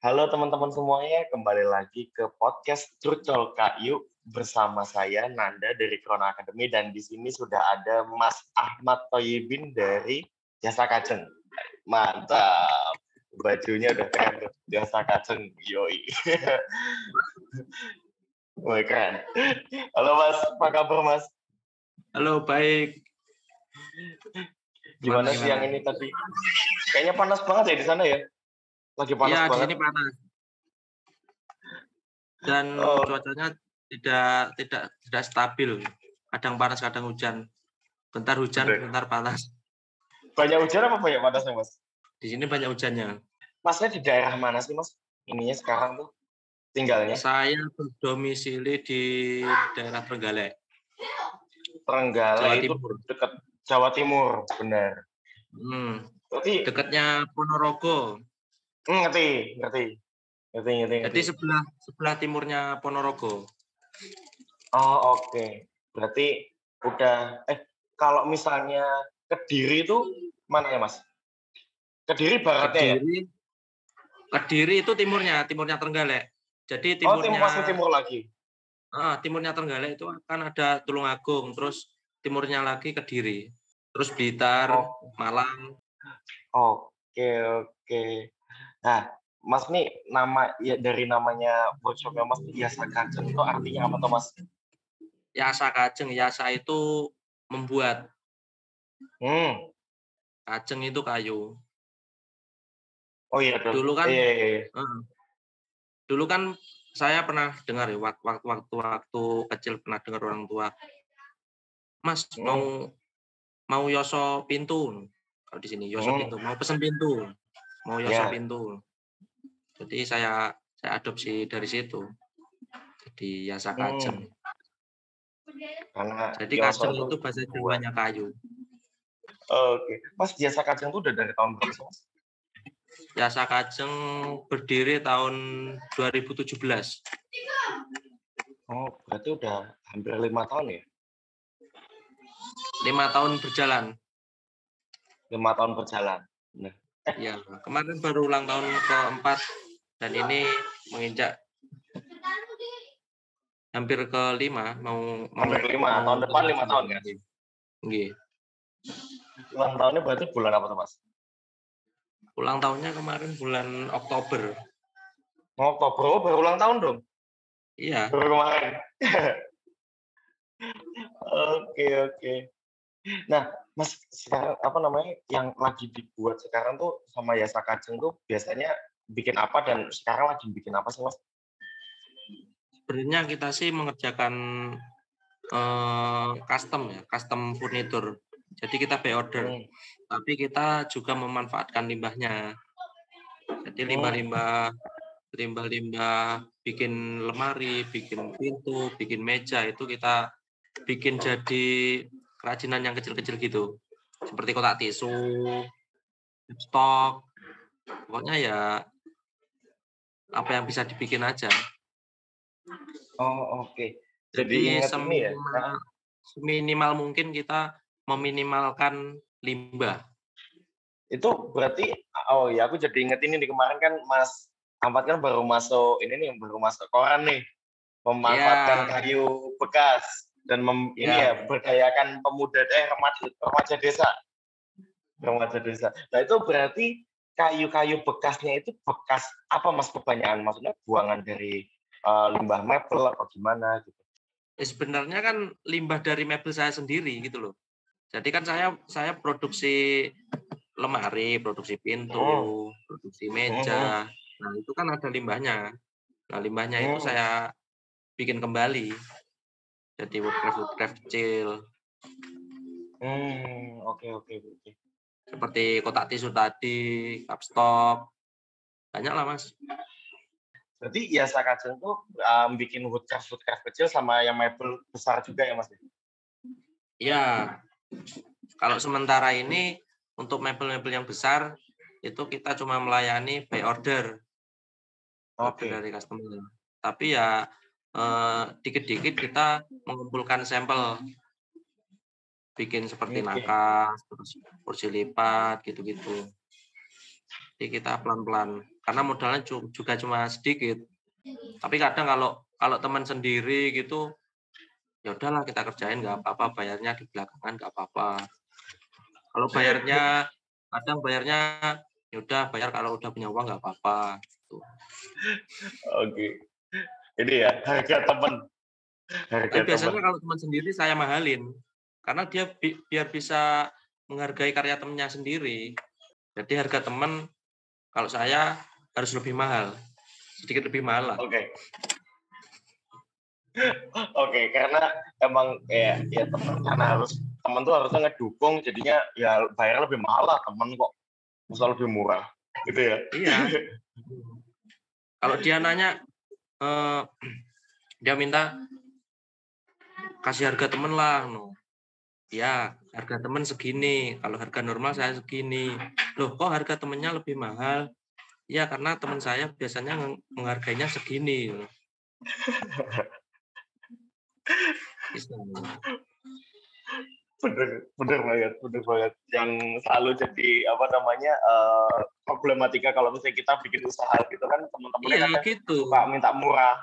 Halo teman-teman semuanya, kembali lagi ke podcast Curcol Kayu bersama saya Nanda dari Krona Academy dan di sini sudah ada Mas Ahmad Thoyibin dari Jasa Kajeng. Mantap, bajunya udah keren tuh, Jasa Kajeng, yoi. Wah, keren. Halo Mas, apa kabar Mas? Halo, baik. Gimana siang ini tadi? Kayaknya panas banget ya di sana ya? Lagi panas banget. Iya, di sini panas. Dan cuacanya tidak stabil. Kadang panas, kadang hujan. Bentar hujan, bentar panas. Banyak hujan apa banyak panasnya, Mas? Di sini banyak hujannya. Masnya di daerah mana sih, Mas? Ininya sekarang tuh tinggalnya? Saya berdomisili di daerah Trenggalek. Trenggalek itu dekat Jawa Timur, benar. Dekatnya Ponorogo. Ngerti. Jadi sebelah timurnya Ponorogo. Oh, oke. Berarti udah kalau misalnya Kediri itu mana ya, Mas? Kediri baratnya ya? Kediri itu timurnya Trenggalek. Jadi timurnya masih timur lagi. Timurnya Trenggalek itu akan ada Tulungagung, terus timurnya lagi Kediri, terus Blitar, Malang. Oke. Nah, Mas nih dari namanya workshopnya Mas Jasa Kajeng itu artinya apa tuh, Mas? Jasa Kajeng, Jasa itu membuat. Kajeng itu kayu. Oh iya dong. Dulu kan, iya. Dulu kan saya pernah dengar ya, waktu kecil pernah dengar orang tua, Mas mau yoso pintu, kalau di sini yoso pintu, mau pesen pintu, mau yoso pintu. Jadi saya adopsi dari situ. Jadi Jasa Kajeng. Jadi Kajeng itu bahasa Jawanya kayu. Oke. Mas, Jasa Kajeng itu udah dari tahun berapa sih, Mas? Jasa Kajeng berdiri tahun 2017. Oh, berarti udah hampir 5 tahun ya? 5 tahun berjalan. 5 tahun berjalan. Nah. Ya, kemarin baru ulang tahun ke-4 dan ini menginjak hampir ke-5, mau hampir 5, tahun depan 5 tahun kan? Nggih. Ulang tahunnya berarti bulan apa tuh, Mas? Ulang tahunnya kemarin bulan Oktober. Oktober, baru ulang tahun dong? Iya. Baru kemarin. Oke. Nah, Mas, sekarang yang lagi dibuat sekarang tuh sama Jasa Kajeng tuh biasanya bikin apa dan sekarang lagi bikin apa sih, Mas? Sebenarnya kita sih mengerjakan custom furnitur. Jadi kita by order. Tapi kita juga memanfaatkan limbahnya. Jadi limbah-limbah bikin lemari, bikin pintu, bikin meja itu kita bikin jadi kerajinan yang kecil-kecil gitu. Seperti kotak tisu, stok. Pokoknya ya apa yang bisa dibikin aja. Oh, oke. Jadi seminimal mungkin kita meminimalkan limbah. Itu berarti, aku jadi inget ini nih, kemarin kan Mas Ahmad kan baru masuk koran nih, memanfaatkan kayu bekas dan berdayakan remaja desa. Nah, itu berarti kayu-kayu bekasnya itu bekas apa, Mas, kebanyakan? Maksudnya buangan dari limbah mebel atau gimana gitu? Sebenarnya kan limbah dari mebel saya sendiri gitu loh. Jadi kan saya produksi lemari, produksi pintu, produksi meja. Nah, itu kan ada limbahnya. Nah, limbahnya itu saya bikin kembali. Jadi woodcraft kecil. Oke. Seperti kotak tisu tadi, cupstock. Banyak lah, Mas. Berarti Jasa Kajeng tuh bikin woodcraft kecil sama yang mebel besar juga ya, Mas? Iya. Kalau sementara ini untuk mebel-mebel yang besar itu kita cuma melayani by order. Order dari customer. Tapi ya dikit-dikit kita mengumpulkan sampel. Bikin seperti nakas, terus kursi lipat gitu-gitu. Jadi kita pelan-pelan. karena modalnya juga cuma sedikit. Tapi kadang kalau teman sendiri gitu, ya udahlah kita kerjain nggak apa-apa, bayarnya di belakangan nggak apa-apa. Kalau kadang bayarnya ya udah bayar kalau udah punya uang nggak apa-apa. Gitu. Oke. Ini ya harga teman. Tapi biasanya kalau teman sendiri saya mahalin, karena dia biar bisa menghargai karya temannya sendiri. Jadi harga teman kalau saya harus lebih mahal, sedikit lebih mahal lah. Oke. Oke, karena emang ya teman tuh harusnya ngedukung, jadinya ya bayar lebih mahal lah teman kok, misal lebih murah, gitu ya. Iya. Kalau dia nanya, dia minta kasih harga temen lah, no. Ya harga temen segini, kalau harga normal saya segini. Loh kok harga temennya lebih mahal? Ya karena teman saya biasanya menghargainya segini. Bener banget. Yang selalu jadi problematika kalau misalnya kita bikin usaha gitu kan, teman-temannya Iya kadang gitu. suka minta murah.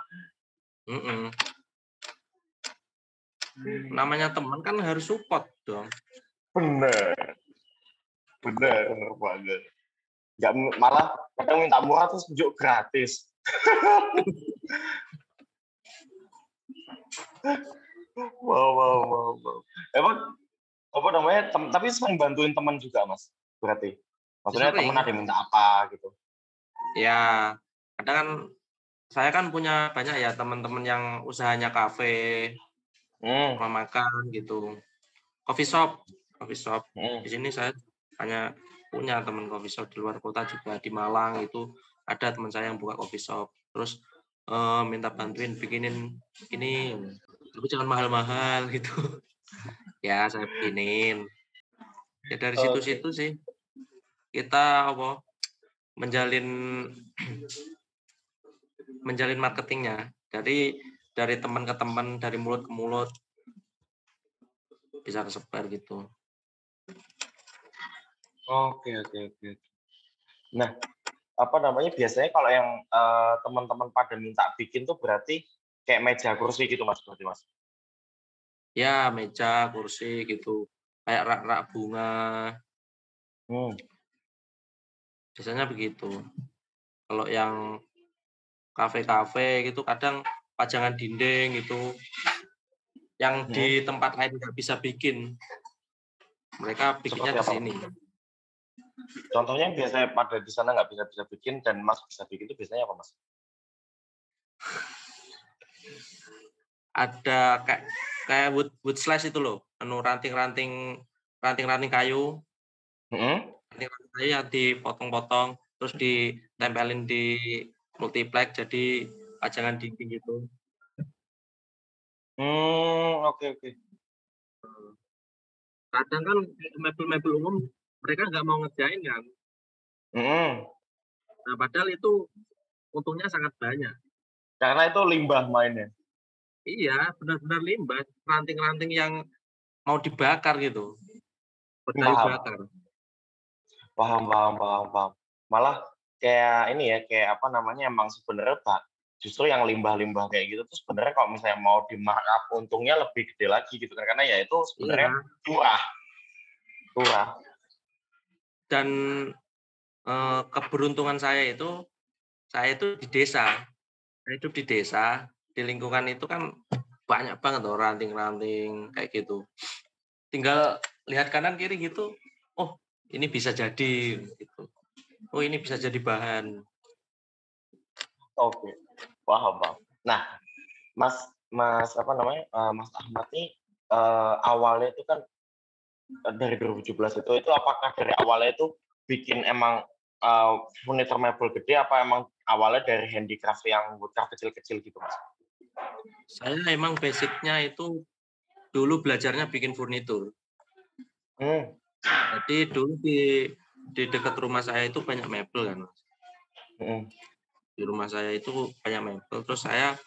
Namanya teman kan harus support dong. Bener banget. Nggak, malah kadang minta murah terus tunjuk gratis. Wow. Emang apa namanya? Tapi sering bantuin teman juga, Mas. Berarti. Maksudnya teman ada yang minta apa gitu. Ya, kadang kan saya kan punya banyak ya teman-teman yang usahanya kafe, rumah makan gitu. Coffee shop. Di sini saya hanya punya teman coffee shop di luar kota juga, di Malang itu ada teman saya yang buka coffee shop. Terus minta bantuin bikinin ini, tapi jangan mahal-mahal gitu. Ya saya bikinin. Ya dari situ-situ sih kita menjalin marketingnya dari teman ke teman, dari mulut ke mulut bisa kesebar gitu. Oke. Nah, biasanya kalau yang teman-teman pada minta bikin tuh berarti kayak meja kursi gitu, Mas, berarti, Mas? Ya, meja, kursi gitu. Kayak rak-rak bunga. Biasanya begitu. Kalau yang kafe-kafe gitu kadang pajangan dinding gitu. Yang di tempat lain nggak bisa bikin. Mereka bikinnya di sini. Contohnya biasanya pada di sana nggak bisa bikin dan Mas bisa bikin itu biasanya apa, Mas? Ada kayak wood slice itu loh, ranting-ranting kayu. Ranting-ranting kayu yang dipotong-potong terus ditempelin di multiplex jadi pajangan dinding gitu. Oke. Kadang kan mebel-mebel umum mereka nggak mau ngerjain kan. Nah, padahal itu untungnya sangat banyak. Karena itu limbah mainnya. Iya, benar-benar limbah, ranting-ranting yang mau dibakar gitu. Berkayu bakar. Paham. Malah kayak ini ya, emang sebenarnya justru yang limbah-limbah kayak gitu tuh sebenarnya kalau misalnya mau di markup untungnya lebih gede lagi gitu kan, karena ya itu sebenarnya murah. Dan keberuntungan saya itu di desa. Saya hidup di desa, di lingkungan itu kan banyak banget loh ranting-ranting kayak gitu. Tinggal lihat kanan kiri gitu, oh ini bisa jadi gitu. Oh ini bisa jadi bahan. Oke, paham. Nah, Mas Ahmad nih awalnya itu kan dari 2017 itu apakah dari awalnya itu bikin emang furniture mebel gede apa emang awalnya dari handicraft yang woodcraft kecil-kecil gitu, Mas? Saya emang basicnya itu dulu belajarnya bikin furnitur. Jadi dulu di dekat rumah saya itu banyak mebel kan, Mas. Di rumah saya itu banyak mebel, terus saya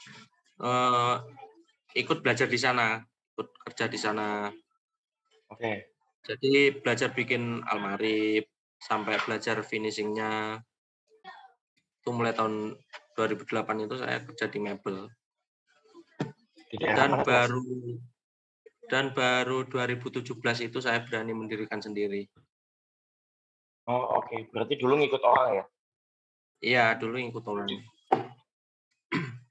ikut belajar di sana, ikut kerja di sana. Oke. Jadi belajar bikin almari, sampai belajar finishingnya. Itu mulai tahun 2008 itu saya kerja di mebel. Di daerah mana tuh, Mas? Dan baru 2017 itu saya berani mendirikan sendiri. Oh, oke. Berarti dulu ngikut orang ya? Iya, dulu ikut orang.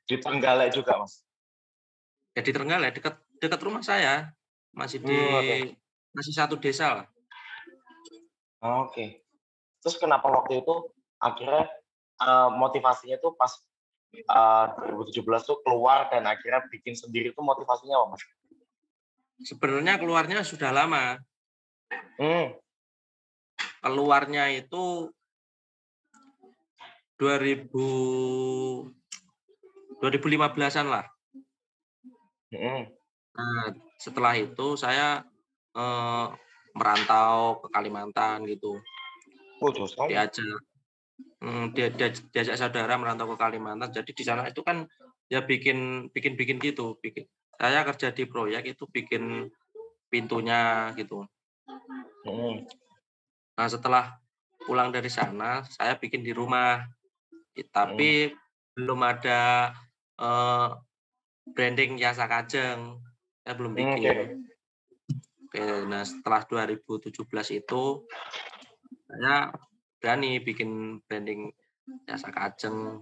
Di Trenggalek juga, Mas? Ya di Trenggalek, dekat rumah saya. Masih Oke. masih satu desa lah. Oke. Terus kenapa waktu itu akhirnya motivasinya tuh pas 2017 tuh keluar dan akhirnya bikin sendiri tuh motivasinya apa, Mas? Sebenarnya keluarnya sudah lama. Hmm. Keluarnya itu 2015-an lah. Nah, setelah itu saya merantau ke Kalimantan gitu. Oh, jauh sekali. Diajak saudara merantau ke Kalimantan. Jadi di sana itu kan ya bikin gitu. Saya kerja di proyek itu bikin pintunya gitu. Nah, setelah pulang dari sana, saya bikin di rumah. Tapi belum ada branding Jasa Kajeng. Saya belum bikin. Oke, nah setelah 2017 itu saya berani bikin branding Jasa Kajeng,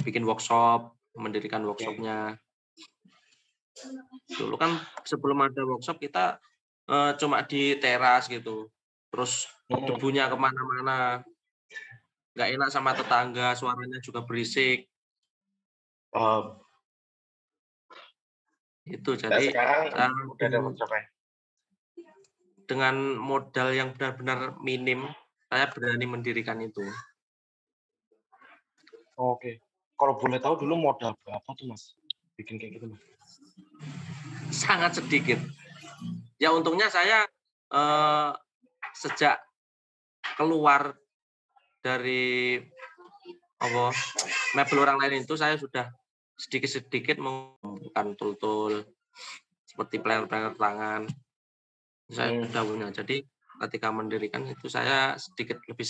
bikin workshop, mendirikan workshopnya. Dulu kan sebelum ada workshop kita cuma di teras gitu, terus debunya kemana-mana, nggak enak sama tetangga, suaranya juga berisik. Itu jadi sekarang udah ada workshopnya. Dengan modal yang benar-benar minim, saya berani mendirikan itu. Oke. Kalau boleh tahu dulu modal berapa tuh, Mas? Bikin kayak gitu, Mas? Sangat sedikit. Ya untungnya saya sejak keluar dari mebel orang lain itu saya sudah sedikit-sedikit mengumpulkan tool-tool seperti planner tangan. Saya sudah punya. Jadi ketika mendirikan itu saya sedikit lebih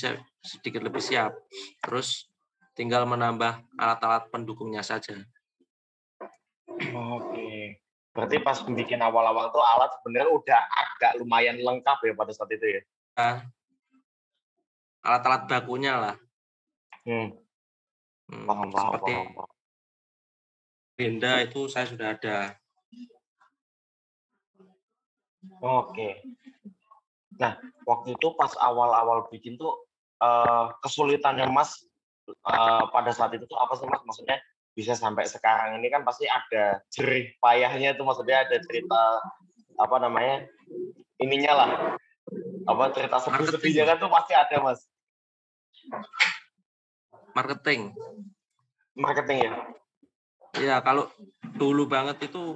siap. Terus tinggal menambah alat-alat pendukungnya saja. Oke. Berarti pas bikin awal-awal tuh alat sebenarnya udah agak lumayan lengkap ya pada saat itu ya? Alat-alat bakunya lah. Paham. Seperti tenda itu saya sudah ada. Oke. Nah, waktu itu pas awal-awal bikin tuh kesulitannya Mas pada saat itu tuh apa sih, Mas? Maksudnya bisa sampai sekarang ini kan pasti ada jerih payahnya tuh, maksudnya ada cerita apa namanya ininya lah, apa cerita sedih-sedihnya kan tuh pasti ada, Mas. Marketing ya? Iya, kalau dulu banget itu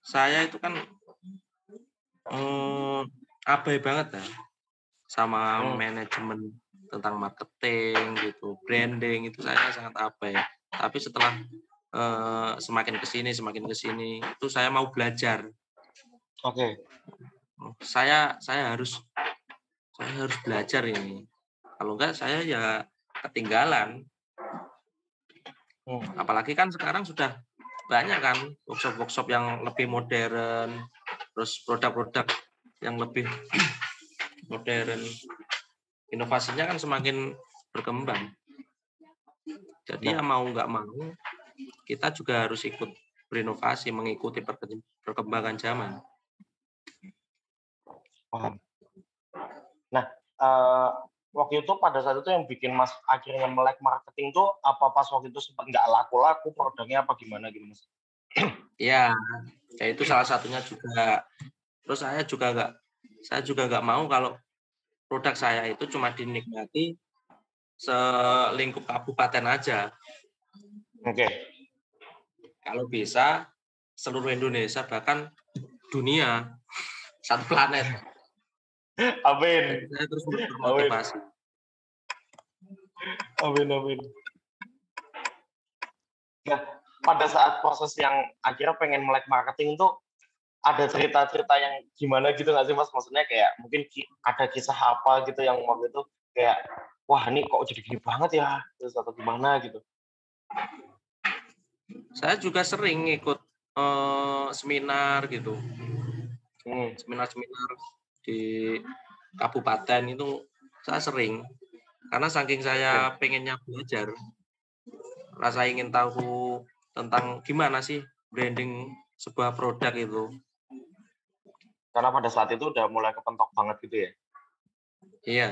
saya itu kan abai banget ya sama manajemen tentang marketing gitu, branding itu saya sangat abai. Tapi setelah semakin kesini itu saya mau belajar. Oke. Saya harus belajar ini. Kalau enggak saya ya ketinggalan. Apalagi kan sekarang sudah banyak kan workshop yang lebih modern, terus produk-produk yang lebih modern. Inovasinya kan semakin berkembang. Jadi ya mau nggak mau kita juga harus ikut berinovasi, mengikuti perkembangan zaman. Nah, waktu itu pada saat itu yang bikin Mas akhirnya melek marketing tuh apa pas waktu itu sempat nggak laku-laku produknya apa gimana gitu, Mas? Ya itu salah satunya juga. Terus saya juga nggak mau kalau produk saya itu cuma dinikmati selingkup kabupaten aja. Oke. Kalau bisa seluruh Indonesia bahkan dunia, satu planet. Amin. Saya terus termotivasi. Amin. Nah, pada saat proses yang akhirnya pengen melek marketing tuh ada cerita-cerita yang gimana gitu nggak sih, Mas? Maksudnya kayak mungkin ada kisah apa gitu yang waktu itu kayak wah ini kok jadi gini banget ya, terus atau gimana gitu? Saya juga sering ikut seminar gitu, Hmm, seminar-seminar di kabupaten itu saya sering. Karena saking oke. saya pengennya belajar, rasa ingin tahu tentang gimana sih branding sebuah produk itu. Karena pada saat itu udah mulai kepentok banget gitu ya? Iya,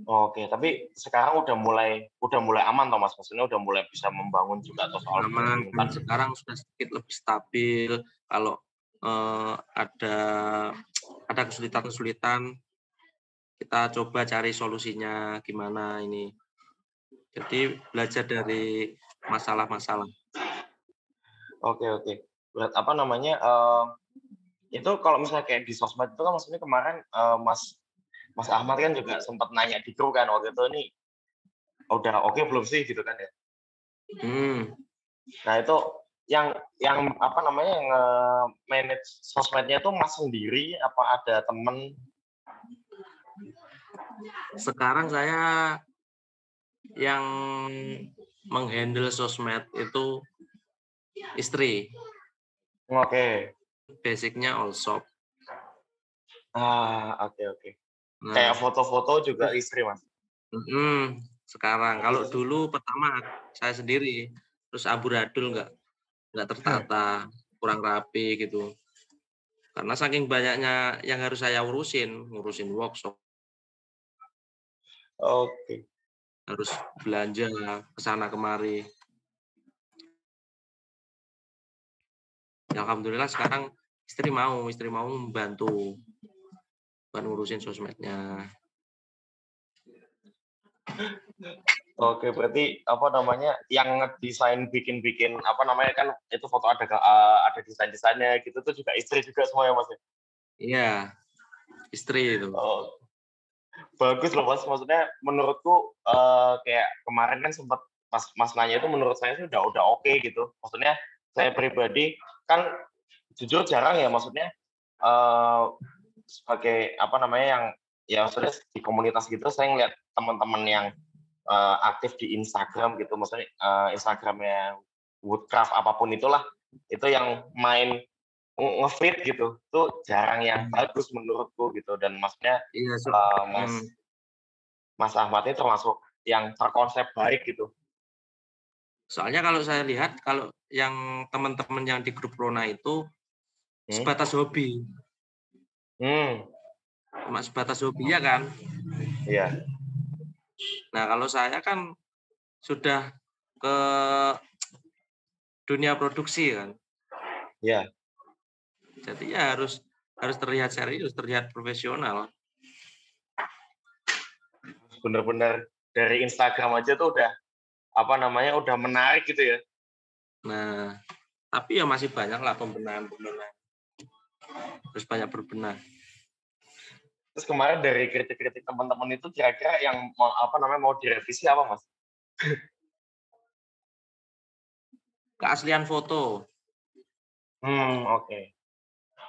Oke, tapi sekarang udah mulai aman toh Mas? Maksudnya udah mulai bisa membangun juga atau soal aman. branding tadi? Sekarang sudah sedikit lebih stabil. Kalau ada kesulitan-kesulitan, kita coba cari solusinya gimana ini. Jadi belajar dari masalah-masalah. Oke, oke. Apa namanya, itu kalau misalnya kayak di sosmed itu kan maksudnya kemarin, Mas Ahmad kan juga sempat nanya di grup kan waktu itu, "Ini udah oke belum sih?" Gitu kan ya. Hmm, Nah itu yang apa namanya, yang manage sosmednya itu Mas sendiri apa ada temen? sekarang saya yang menghandle sosmed itu istri. Oke. Basicnya all shop. Oke, oke. Nah, Kayak foto-foto juga terus istri, Mas? sekarang. Kalau dulu pertama saya sendiri, terus amburadul nggak tertata, kurang rapi gitu. Karena saking banyaknya yang harus saya ngurusin workshop, Oke. harus belanja ke sana kemari. Ya alhamdulillah sekarang istri mau membantu buat ngurusin sosmednya. Oke, berarti apa namanya, yang ngedesain bikin-bikin apa namanya kan itu foto ada desain-desainnya gitu tuh juga istri juga semua ya, Mas, ya? Iya, istri itu. Oh, bagus loh, Mas, maksudnya menurutku, kayak kemarin kan sempet pas Mas nanya itu menurut saya sih udah oke gitu. Maksudnya saya pribadi kan jujur jarang ya maksudnya, eee, sebagai apa namanya, yang ya maksudnya di komunitas gitu saya ngeliat teman-teman yang aktif di Instagram gitu, maksudnya Instagramnya Woodcraft apapun itulah, itu yang main nge-feed gitu, itu jarang yang Hmm, bagus menurutku gitu dan maksudnya iya, Mas Mas Ahmad ini termasuk yang terkonsep baik gitu. soalnya kalau saya lihat kalau yang teman-teman yang di grup Rona itu Hmm, sebatas hobi, hmm, cuma sebatas hobi ya kan. iya, Nah kalau saya kan sudah ke dunia produksi kan, iya, jadi ya harus harus terlihat serius, terlihat profesional. bener-bener dari Instagram aja tuh udah apa namanya, udah menarik gitu ya. Nah tapi ya masih banyak lah pembenahan-pembenahan, harus banyak berbenah. Terus kemarin dari kritik-kritik teman-teman itu kira-kira yang mau apa namanya, mau direvisi apa, Mas? Keaslian foto, Oke.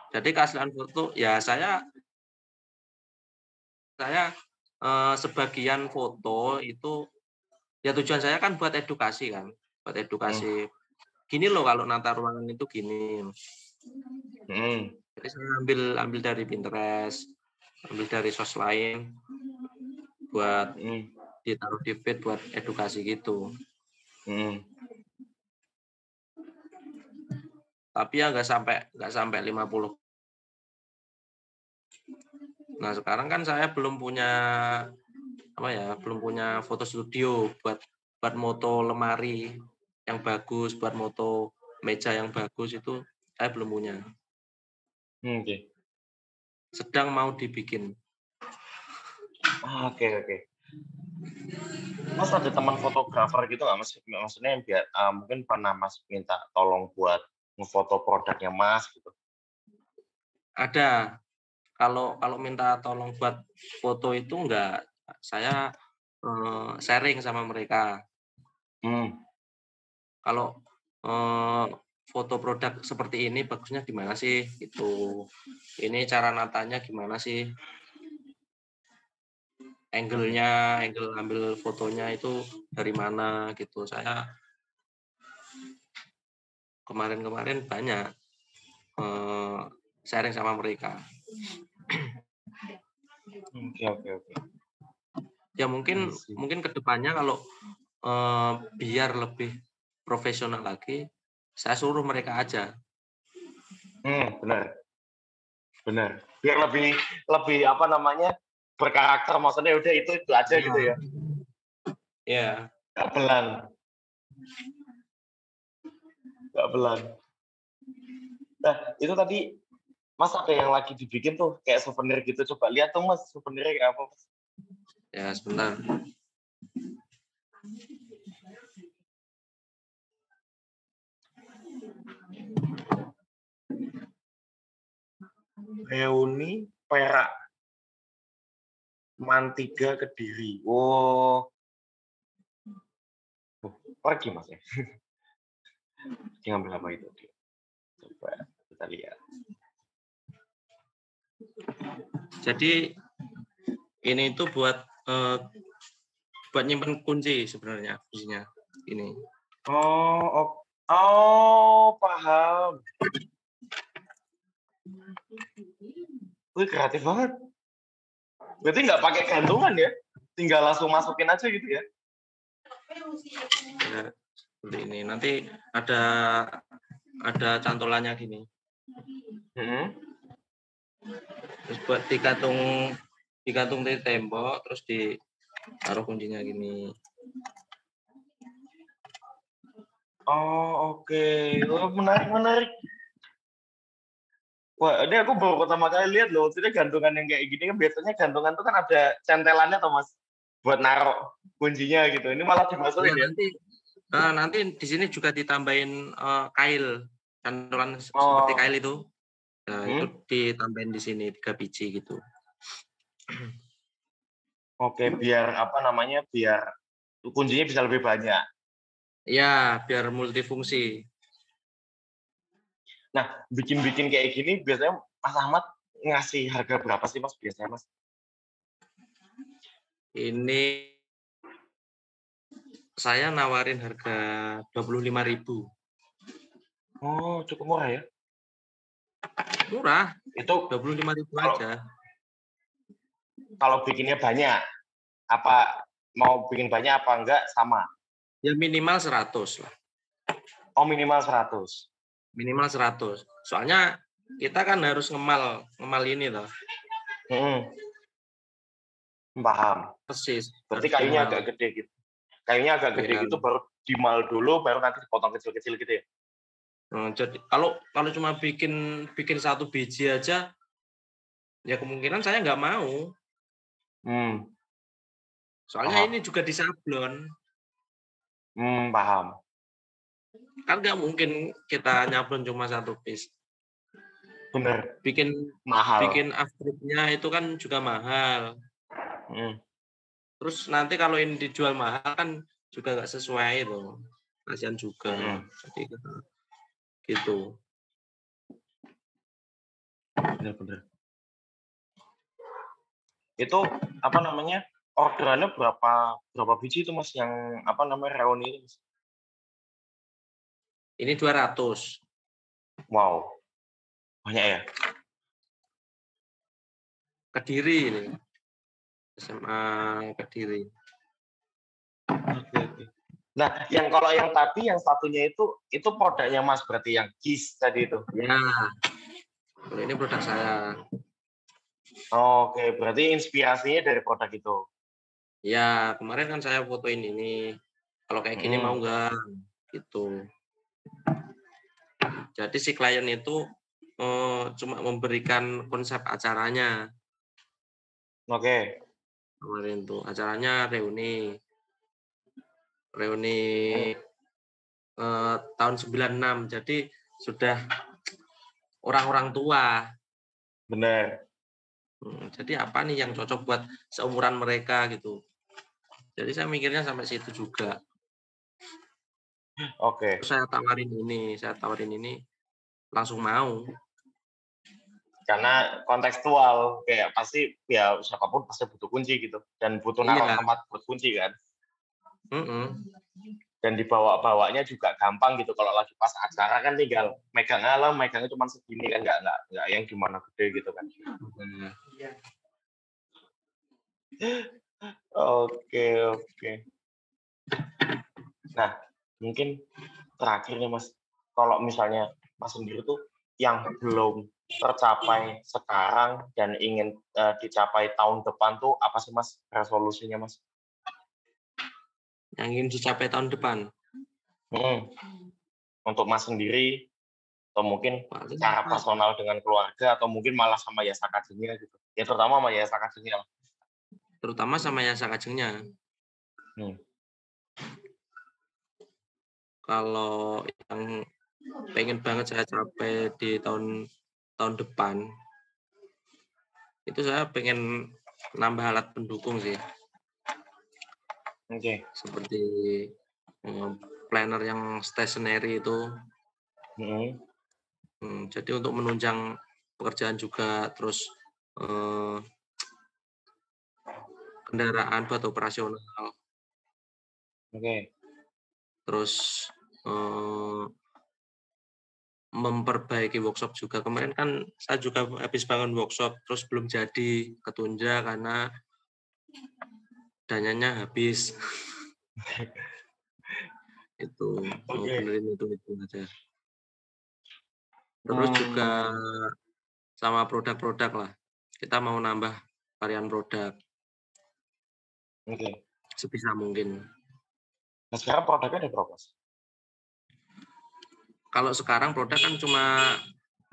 jadi keaslian foto ya saya sebagian foto itu ya tujuan saya kan buat edukasi kan, buat Hmm, edukasi. Gini loh kalau nata ruangan itu gini. mhm, Jadi saya ambil ambil dari Pinterest, ambil dari sos lain buat mhm, ditaruh di feed buat edukasi gitu. mhm. Tapi ya nggak sampai 50. Nah, sekarang kan saya belum punya foto studio buat buat moto lemari yang bagus, buat moto meja yang bagus itu saya belum punya. Oke. Sedang mau dibikin. Oke, oke. Mas ada teman fotografer gitu nggak, Mas? Maksudnya yang biar mungkin pernah Mas minta tolong buat ngefoto produknya Mas gitu? Ada. Kalau kalau minta tolong buat foto itu enggak, saya, sharing sama mereka. Hmm, Kalau, eee, foto produk seperti ini bagusnya gimana sih gitu. Ini cara natanya gimana sih? Angle ambil fotonya itu dari mana gitu. Saya kemarin banyak sharing sama mereka. Oke. Ya mungkin kedepannya kalau biar lebih profesional lagi, saya suruh mereka aja. Benar. Biar lebih apa namanya berkarakter, maksudnya udah itu aja gitu ya. Iya. Gak belan. Nah, itu tadi Mas ada yang lagi dibikin tuh kayak souvenir gitu. Coba lihat tuh Mas, souvenirnya kayak apa Mas? Ya, sebentar. Reuni Perak Mantiga Kediri. Oh, pergi Mas ya. Dia ngambil apa itu? Coba kita lihat. Jadi ini itu buat nyimpen kunci sebenarnya kuncinya ini. Oh, paham. Wih, kreatif banget. Berarti nggak pakai gantungan ya? Tinggal langsung masukin aja gitu ya? Ya, seperti ini. Nanti ada cantolannya gini. Terus buat digantung di tembok, terus ditaruh kuncinya gini. Oh, oke. Oh, menarik. Wah, ini aku baru pertama kali lihat loh. Maksudnya gantungan yang kayak gini kan biasanya gantungan tuh kan ada centelannya tuh Mas. Buat naruh kuncinya gitu. Ini malah dimasukin ya? Nanti di sini juga ditambahin kail. Cantolan seperti kail itu. Nah, itu ditambahin di sini 3 biji gitu. Oke, biar apa namanya? Biar kuncinya bisa lebih banyak. Iya, biar multifungsi. Nah, bikin kayak gini biasanya Mas Ahmad ngasih harga berapa sih Mas biasanya Mas? Ini saya nawarin harga 25.000. Oh, cukup murah ya? Murah. Itu 25.000 aja. Kalau bikinnya banyak, apa mau bikin banyak apa enggak sama? Ya minimal 100 lah. Oh, minimal 100. Minimal 100. Soalnya kita kan harus ngemal ini loh. Paham. Persis. Berarti kayunya agak gede gitu. Kayunya agak gede gitu baru dimal dulu, baru nanti dipotong kecil-kecil gitu ya? Jadi kalau cuma bikin 1 biji aja, ya kemungkinan saya nggak mau. Soalnya ini juga disablon. Paham. Kan nggak mungkin kita nyablon cuma 1 piece. Bener. Bikin afternya itu kan juga mahal. Terus nanti kalau ini dijual mahal kan juga nggak sesuai loh. Kasihan juga. Jadi gitu. Bener. Itu apa namanya? Orderannya berapa biji itu Mas yang apa namanya reuni ini? Ini 200. Wow. Banyak ya? Kediri ini. SMA Kediri. Oke. Nah, kalau yang tadi yang satunya itu produknya Mas berarti yang KIS tadi itu. Ya. Kalau ini produk saya. Oke, berarti inspirasinya dari produk itu. Ya, kemarin kan saya fotoin ini. Kalau kayak gini mau nggak? Gitu. Jadi si klien itu cuma memberikan konsep acaranya. Oke. Kemarin tuh acaranya reuni tahun 96. Jadi sudah orang-orang tua. Benar. Jadi apa nih yang cocok buat seumuran mereka gitu. Jadi saya mikirnya sampai situ juga. Oke. Terus saya tawarin ini langsung mau. Karena kontekstual, kayak pasti ya siapapun pasti butuh kunci gitu, dan butuh naruh Iya. tempat buat kunci kan. Mm-mm. Dan dibawa-bawanya juga gampang gitu, kalau lagi pas acara kan tinggal megangnya cuma segini kan, nggak yang gimana gede gitu kan. Hmm. Oke, oke. Nah, mungkin terakhirnya Mas, kalau misalnya Mas sendiri tuh yang belum tercapai sekarang dan ingin dicapai tahun depan tuh apa sih Mas resolusinya Mas? Yang ingin dicapai tahun depan. Untuk Mas sendiri, atau mungkin Paling secara personal dengan keluarga, atau mungkin malah sama Yasa Kajengnya gitu. Ya terutama sama Yasa Kajengnya. terutama sama Yasa Kajengnya. Kalau yang pengen banget saya capai di tahun depan, itu saya pengen nambah alat pendukung sih. Oke. Seperti planner yang stationary itu. Jadi untuk menunjang pekerjaan juga, terus kendaraan buat operasional. Oke. Terus memperbaiki workshop juga. Kemarin kan saya juga habis bangun workshop, terus belum jadi, ketunda karena dananya habis. Itu mau benerin itu aja. Terus juga sama produk-produk lah. Kita mau nambah varian produk. Oke. Sebisa mungkin. Nah sekarang produknya ada berapa? Kalau sekarang produk kan cuma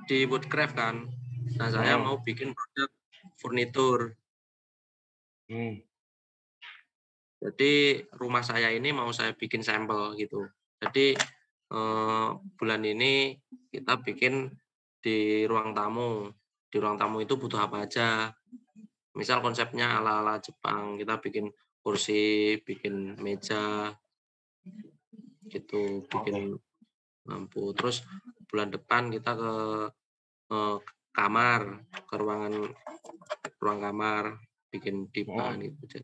di Woodcraft kan. Nah saya mau bikin produk furnitur. Jadi rumah saya ini mau saya bikin sampel gitu. Jadi bulan ini kita bikin di ruang tamu. Di ruang tamu itu butuh apa aja. Misal konsepnya ala-ala Jepang, kita bikin kursi, bikin meja, gitu, bikin lampu. Terus bulan depan kita ke kamar, ke ruang kamar, bikin dipan gitu.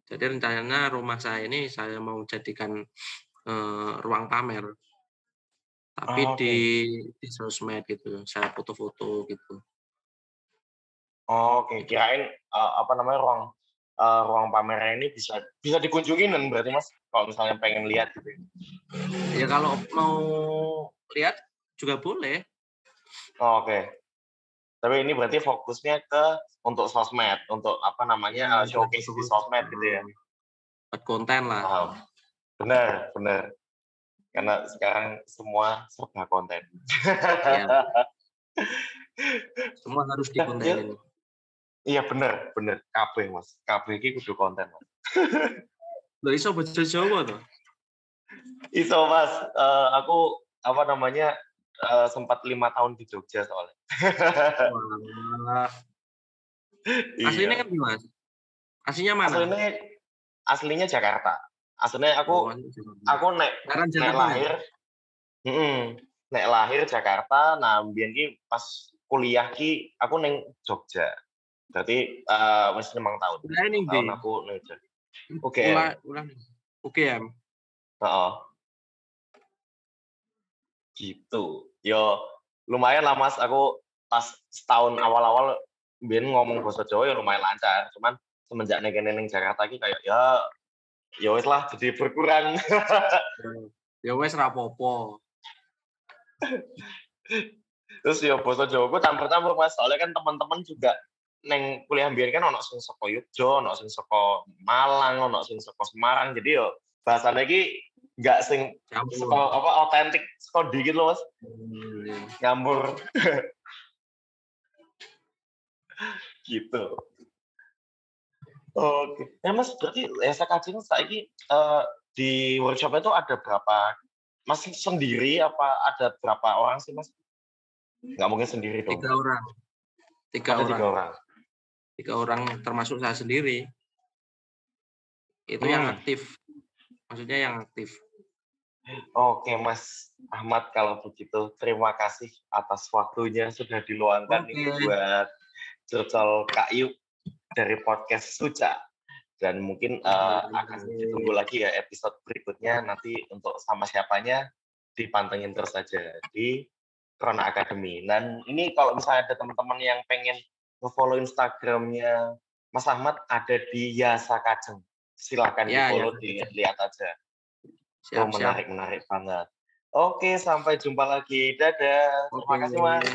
Jadi rencananya rumah saya ini saya mau jadikan ruang pamer, tapi di sosmed gitu, saya foto-foto gitu. Oke, kirain apa namanya ruang pamernya ini bisa dikunjungin kan berarti Mas, kalau misalnya pengen lihat gitu. Ya kalau mau lihat juga boleh. Oke. Tapi ini berarti fokusnya untuk sosmed, untuk apa namanya showcase di sosmed gitu ya. Buat konten lah. Paham. Benar. Karena sekarang semua serba konten. Ya. Semua harus dikontenin. Iya benar. Kabeh Mas. Kabeh iki kudu konten Mas. Lho iso bahasa Jawa toh? Iso Mas. Aku apa namanya sempat 5 tahun di Jogja soalnya. Wah. Aslinya kan Mas? Aslinya mana? Aslinya Jakarta. Aslinya aku nek lahir. Nek lahir Jakarta, nah mbiyen ki pas kuliah ki aku ning Jogja. Berarti wis 5 tahun. 5 tahun aku ning Jogja. UGM. Heeh. Gitu. Yo lumayan lah Mas, aku pas setahun awal-awal mbiyen ngomong basa Jawa ya lumayan lancar. Cuman semenjak ning Jakarta ki kayak ya wis lah jadi berkurang. Ya wis ra apa-apa. Terus ya basa Jawaku campur-campur Mas. Soalnya kan teman-teman juga neng kuliah mbiyen kan ono sing saka Yogya, ono sing saka Malang, ono sing saka Semarang. Jadi yo bahasane iki enggak sing saka apa otentik saka dikit loh Mas. Nyampur. Gitu. Oke. Ya Mas, berarti Yasa Kajeng saiki di workshop itu ada berapa? Mas sendiri apa ada berapa orang sih Mas? Nggak mungkin sendiri dong. 3 orang. 3 orang. 3 orang termasuk saya sendiri. Itu yang aktif. Maksudnya yang aktif. Oke, Mas Ahmad, kalau begitu terima kasih atas waktunya sudah diluangkan Oke. ini buat curcol Kak Yu dari podcast Suca. Dan mungkin akan ditunggu lagi ya episode berikutnya, nanti untuk sama siapanya dipantengin terus saja di Corona Academy. Dan ini kalau misalnya ada teman-teman yang pengen nge-follow Instagramnya Mas Ahmad, ada di Yasa Kajeng. Silakan Ya, di-follow, Yasa Kajeng. dilihat aja. Itu Siap. menarik banget. Oke, sampai jumpa lagi. Dadah. Terima kasih, Mas.